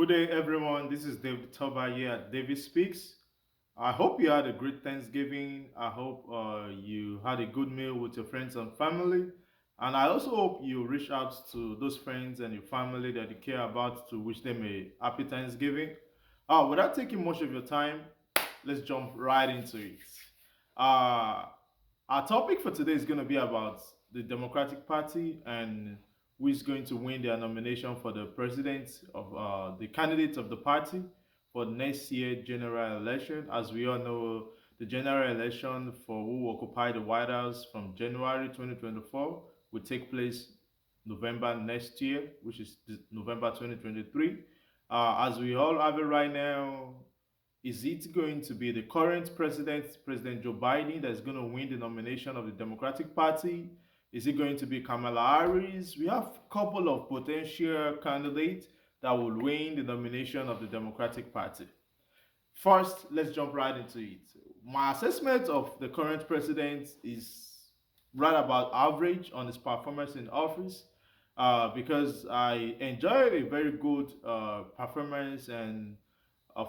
Good day, everyone. This is David Toba here at David Speaks. I hope you had a great Thanksgiving. I hope you had a good meal with your friends and family. And I also hope you reach out to those friends and your family that you care about to wish them a happy Thanksgiving. Without taking much of your time, let's jump right into it. Uh, our topic for today is going to be about the Democratic Party and who is going to win their nomination for the president of the candidate of the party for next year general election. As we all know, the general election for who will occupy the White House from January 2024 will take place November next year, which is November 2023. As we all have it right now, is it going to be the current president, President Joe Biden, that's going to win the nomination of the Democratic Party? Is it going to be Kamala Harris? We have a couple of potential candidates that will win the nomination of the Democratic Party. First, let's jump right into it. My assessment of the current president is right about average on his performance in office because I enjoyed a very good performance and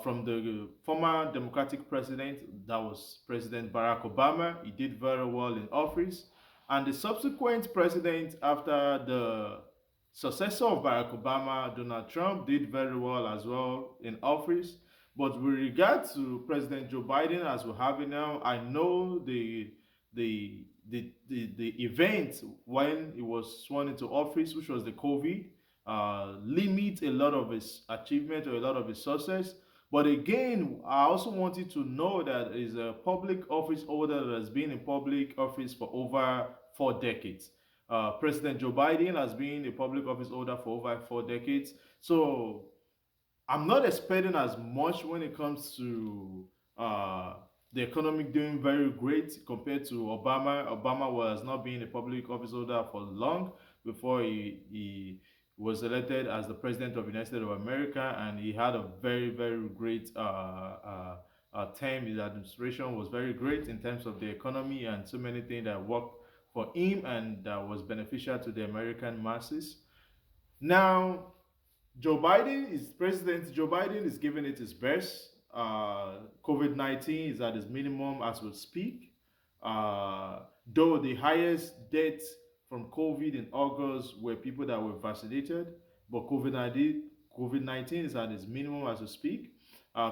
from the former Democratic president, that was President Barack Obama. He did very well in office. And the subsequent president after the successor of Barack Obama, Donald Trump, did very well as well in office. But with regard to President Joe Biden, as we have it now, I know the event when he was sworn into office, which was the COVID, limit a lot of his achievement or a lot of his success. But again, I also want you to know that he's a public office holder that has been in public office for over 4 decades. President Joe Biden has been a public office holder for over 4 decades. So I'm not expecting as much when it comes to the economic doing very great compared to Obama. Obama was not being a public office holder for long before he was elected as the president of the United States of America, and he had a very, very great term. His administration was very great in terms of the economy and so many things that worked for him and that was beneficial to the American masses. Now, Joe Biden is president. Joe Biden is giving it his best. COVID-19 is at its minimum as we speak. Though the highest deaths from COVID in August were people that were vaccinated, but COVID-19 is at its minimum as we speak.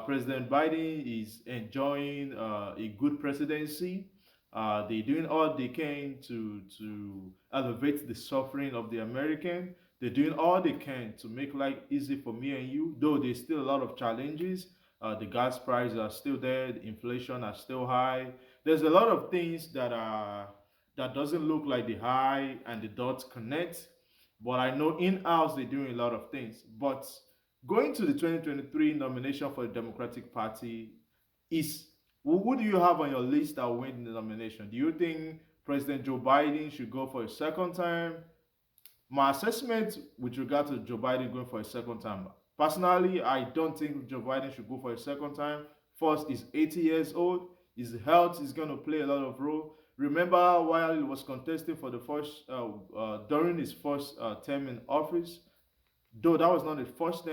President Biden is enjoying a good presidency. They're doing all they can to elevate the suffering of the American. They're doing all they can to make life easy for me and you, though there's still a lot of challenges. The gas prices are still there, the inflation are still high. There's a lot of things that doesn't look like the high and the dots connect. But I know in-house they're doing a lot of things. But going to the 2023 nomination for the Democratic Party is who do you have on your list that will win the nomination? Do you think President Joe Biden should go for a second time? My assessment with regard to Joe Biden going for a second time, personally, I don't think Joe Biden should go for a second time. First, he's 80 years old. His health is going to play a lot of role. Remember, while he was contesting for the during his first term in office, though that was not the first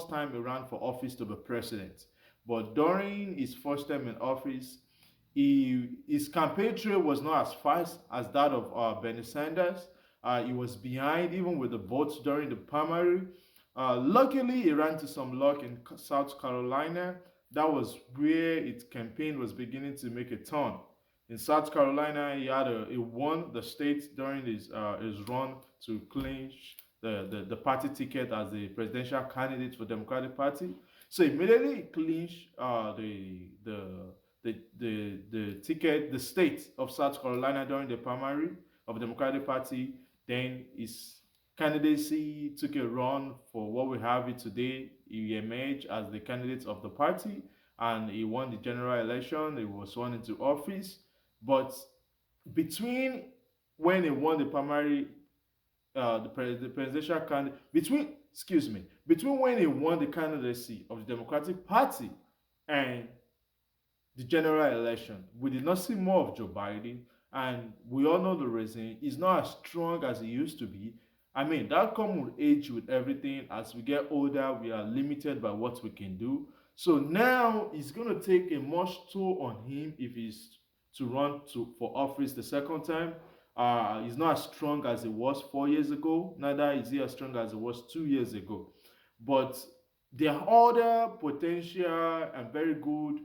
time he ran for office to be president, but during his first term in office, his campaign trail was not as fast as that of Bernie Sanders. He was behind even with the votes during the primary. Luckily, he ran to some luck in South Carolina. That was where his campaign was beginning to make a turn. In South Carolina, he won the state during his run to clinch the party ticket as the presidential candidate for Democratic Party. So immediately he clinched the ticket, the state of South Carolina during the primary of the Democratic Party. Then his candidacy took a run for what we have it today. He emerged as the candidate of the party and he won the general election. He was sworn into office. But between when he won the primary, the presidential candidate, between when he won the candidacy of the Democratic Party and the general election, we did not see more of Joe Biden, and we all know the reason. He's not as strong as he used to be. I mean, that comes with age, with everything. As we get older, we are limited by what we can do. So now it's going to take a much toll on him if he's to run for office the second time. He's not as strong as he was 4 years ago. Neither is he as strong as he was 2 years ago. But there are other potential and very good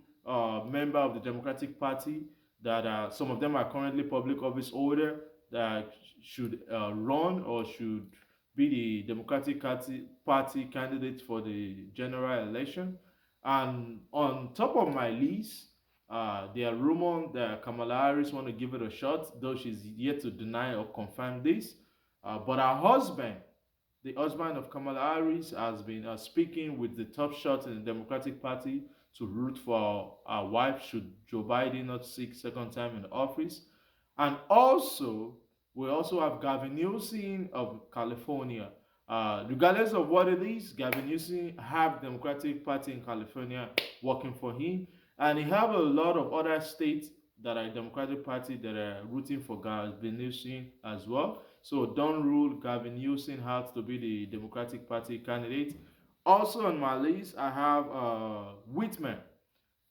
member of the Democratic Party that some of them are currently public office holder that should run or should be the Democratic Party candidate for the general election. And on top of my list, there are rumors that Kamala Harris want to give it a shot, though she's yet to deny or confirm this. But her husband, the husband of Kamala Harris, has been speaking with the top shots in the Democratic Party to root for our wife should Joe Biden not seek second time in office. And also, we also have Gavin Newsom of California. Regardless of what it is, Gavin Newsom have Democratic Party in California working for him, and he have a lot of other states that are Democratic Party that are rooting for Gavin Newsom as well. So don't rule Gavin Newsom out to be the Democratic Party candidate. Also on my list, I have Whitman.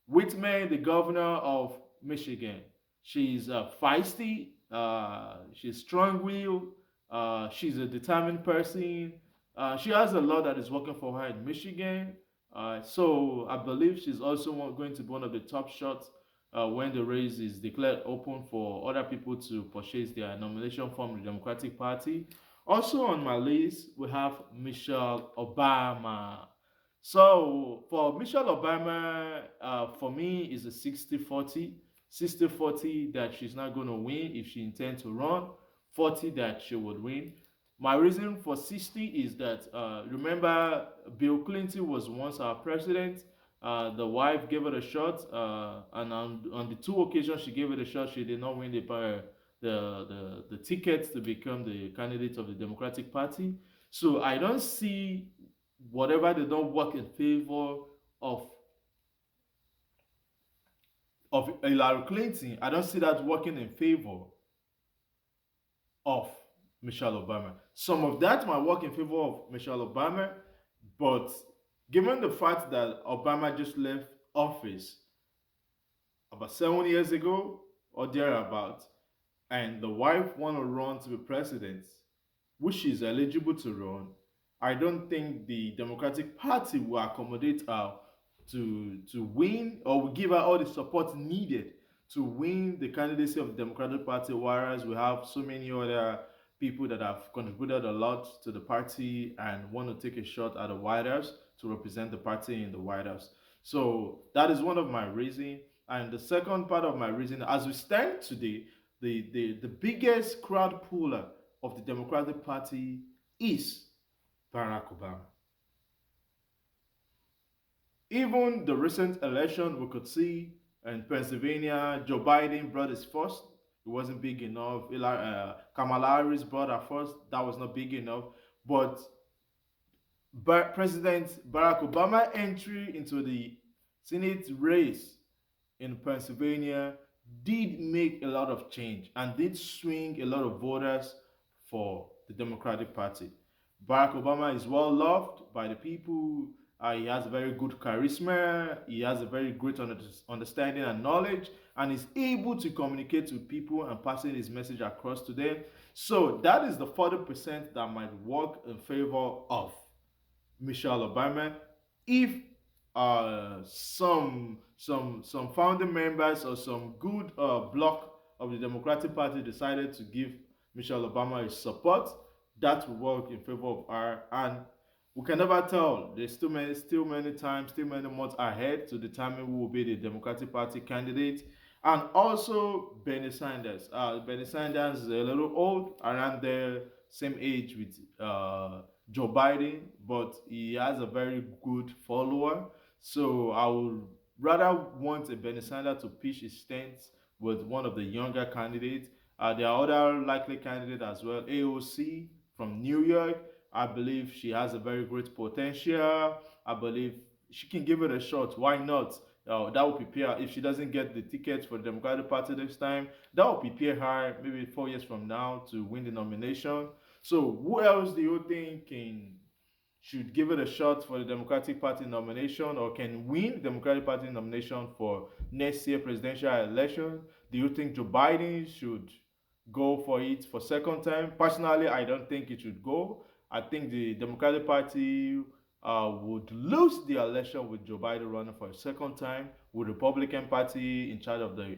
Whitman, the governor of Michigan. She's feisty. She's strong-willed. She's a determined person. She has a lot that is working for her in Michigan. So I believe she's also going to be one of the top shots when the race is declared open for other people to purchase their nomination from the Democratic Party. Also on my list, we have Michelle Obama. So for Michelle Obama, for me, is a 60-40. 60-40 that she's not going to win if she intends to run, 40 that she would win. My reason for 60 is that remember, Bill Clinton was once our president. The wife gave it a shot, and on the two occasions she gave it a shot, she did not win the ticket to become the candidate of the Democratic Party. So I don't see whatever they don't work in favor of Hillary Clinton. I don't see that working in favor of Michelle Obama. Some of that might work in favor of Michelle Obama, but given the fact that Obama just left office about 7 years ago or thereabout, and the wife want to run to be president, which is eligible to run, I don't think the Democratic Party will accommodate her to win or will give her all the support needed to win the candidacy of the Democratic Party, whereas we have so many other people that have contributed a lot to the party and want to take a shot at the White House to represent the party in the White House. So that is one of my reasons. And the second part of my reason, as we stand today, the biggest crowd puller of the Democratic Party is Barack Obama. Even the recent election, we could see in Pennsylvania, Joe Biden brought his first. It wasn't big enough. Kamala Harris brought her first. That was not big enough. But President Barack Obama entry into the Senate race in Pennsylvania did make a lot of change and did swing a lot of voters for the Democratic Party. Barack Obama is well loved by the people. He has a very good charisma. He has a very great understanding and knowledge, and is able to communicate with people and passing his message across to them. So that is the 40% that might work in favor of Michelle Obama if some founding members or some good bloc of the Democratic Party decided to give Michelle Obama his support. That will work in favor of her, and we can never tell. There's still many times, still many months ahead to determine who will be the Democratic Party candidate. And also Bernie Sanders. Bernie Sanders is a little old, around the same age with Joe Biden, but he has a very good follower. So I would rather want a Bernie Sanders to pitch his stance with one of the younger candidates. There are other likely candidates as well. AOC from New York. I believe she has a very great potential. I believe she can give it a shot. Why not? That will prepare if she doesn't get the ticket for the Democratic Party this time. That will prepare her maybe 4 years from now to win the nomination. So who else do you think should give it a shot for the Democratic Party nomination or can win the Democratic Party nomination for next year presidential election? Do you think Joe Biden should go for it for second time? Personally, I don't think it should go. I think the Democratic Party would lose the election with Joe Biden running for a second time, with Republican Party in charge of the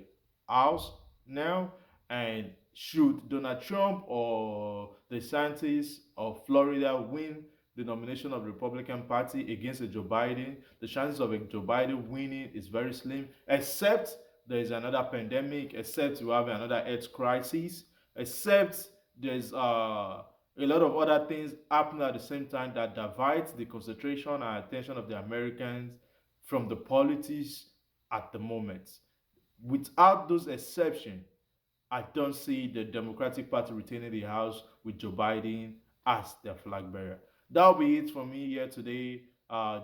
House now. And should Donald Trump or the DeSantis of Florida win the nomination of the Republican Party against a Joe Biden, the chances of a Joe Biden winning is very slim, except there is another pandemic, except you have another health crisis, except there's a lot of other things happening at the same time that divides the concentration and attention of the Americans from the politics at the moment. Without those exceptions, I don't see the Democratic Party retaining the House with Joe Biden as their flag bearer. That'll be it for me here today.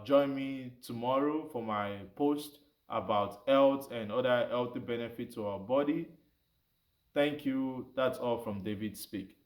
Join me tomorrow for my post about health and other healthy benefits to our body. Thank you. That's all from David Speak.